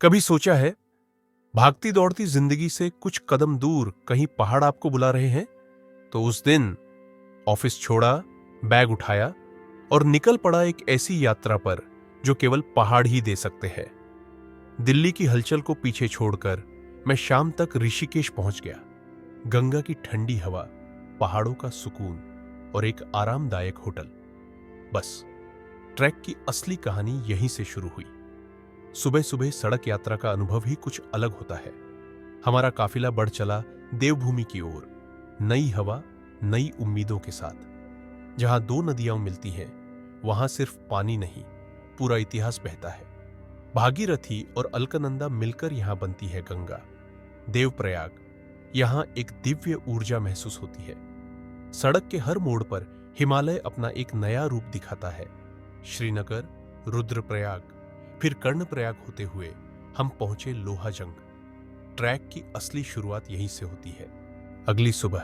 कभी सोचा है, भागती दौड़ती जिंदगी से कुछ कदम दूर कहीं पहाड़ आपको बुला रहे हैं? तो उस दिन ऑफिस छोड़ा, बैग उठाया और निकल पड़ा एक ऐसी यात्रा पर जो केवल पहाड़ ही दे सकते हैं। दिल्ली की हलचल को पीछे छोड़कर मैं शाम तक ऋषिकेश पहुंच गया। गंगा की ठंडी हवा, पहाड़ों का सुकून और एक आरामदायक होटल। बस ट्रैक की असली कहानी यहीं से शुरू हुई। सुबह सुबह सड़क यात्रा का अनुभव ही कुछ अलग होता है। हमारा काफिला बढ़ चला देवभूमि की ओर, नई हवा, नई उम्मीदों के साथ। जहां दो नदियां मिलती हैं, वहां सिर्फ पानी नहीं, पूरा इतिहास बहता है। भागीरथी और अलकनंदा मिलकर यहां बनती है गंगा। देवप्रयाग, यहां एक दिव्य ऊर्जा महसूस होती है। सड़क के हर मोड़ पर हिमालय अपना एक नया रूप दिखाता है। श्रीनगर, रुद्रप्रयाग, फिर कर्णप्रयाग होते हुए हम पहुंचे लोहाजंग। ट्रैक की असली शुरुआत यहीं से होती है। अगली सुबह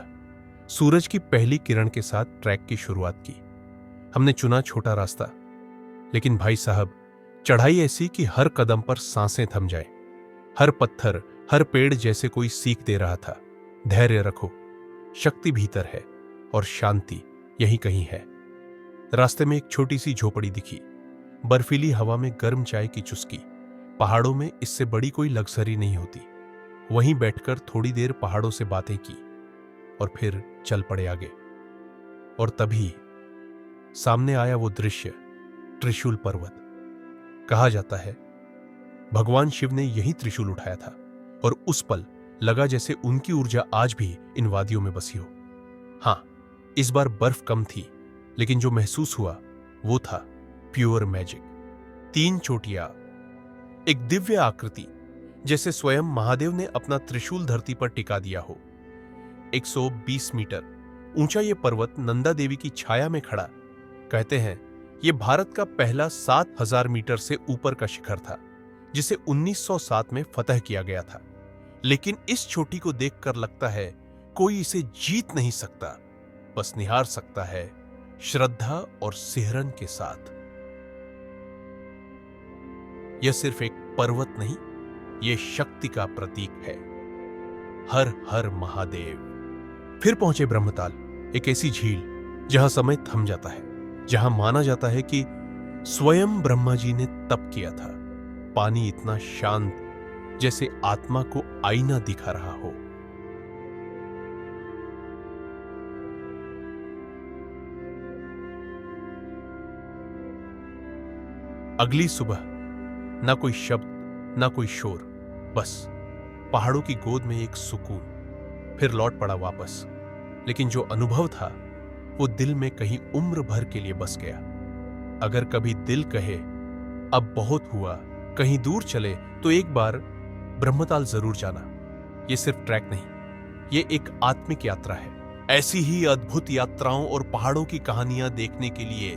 सूरज की पहली किरण के साथ ट्रैक की शुरुआत की। हमने चुना छोटा रास्ता, लेकिन भाई साहब, चढ़ाई ऐसी कि हर कदम पर सांसें थम जाए। हर पत्थर, हर पेड़ जैसे कोई सीख दे रहा था, धैर्य रखो, शक्ति भीतर है और शांति यहीं कहीं है। रास्ते में एक छोटी सी झोपड़ी दिखी, बर्फीली हवा में गर्म चाय की चुस्की। पहाड़ों में इससे बड़ी कोई लग्जरी नहीं होती। वहीं बैठकर थोड़ी देर पहाड़ों से बातें की और फिर चल पड़े आगे। और तभी सामने आया वो दृश्य, त्रिशूल पर्वत। कहा जाता है भगवान शिव ने यही त्रिशूल उठाया था और उस पल लगा जैसे उनकी ऊर्जा आज भी इन वादियों में बसी हो। हां, इस बार बर्फ कम थी, लेकिन जो महसूस हुआ वो था प्योर मैजिक। 3 चोटियां, एक दिव्य आकृति, जैसे स्वयं महादेव ने अपना त्रिशूल धरती पर टिका दिया हो। 120 मीटर ऊंचा ये पर्वत नंदा देवी की छाया में खड़ा। कहते हैं यह भारत का पहला 7000 मीटर से ऊपर का शिखर था, जिसे 1907 में फतह किया गया था। लेकिन इस चोटी को देखकर लगता है कोई इसे जीत नहीं सकता, बस निहार सकता है श्रद्धा और सिहरन के साथ। यह सिर्फ एक पर्वत नहीं, यह शक्ति का प्रतीक है। हर हर महादेव। फिर पहुंचे ब्रह्मताल, एक ऐसी झील जहां समय थम जाता है, जहां माना जाता है कि स्वयं ब्रह्मा जी ने तप किया था। पानी इतना शांत, जैसे आत्मा को आईना दिखा रहा हो। अगली सुबह ना कोई शब्द, ना कोई शोर, बस पहाड़ों की गोद में एक सुकून। फिर लौट पड़ा वापस, लेकिन जो अनुभव था वो दिल में कहीं उम्र भर के लिए बस गया। अगर कभी दिल कहे अब बहुत हुआ, कहीं दूर चले, तो एक बार ब्रह्मताल जरूर जाना। ये सिर्फ ट्रैक नहीं, ये एक आत्मिक यात्रा है। ऐसी ही अद्भुत यात्राओं और पहाड़ों की कहानियां देखने के लिए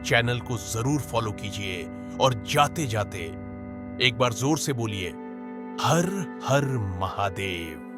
चैनल को जरूर फॉलो कीजिए और जाते जाते एक बार जोर से बोलिए, हर हर महादेव।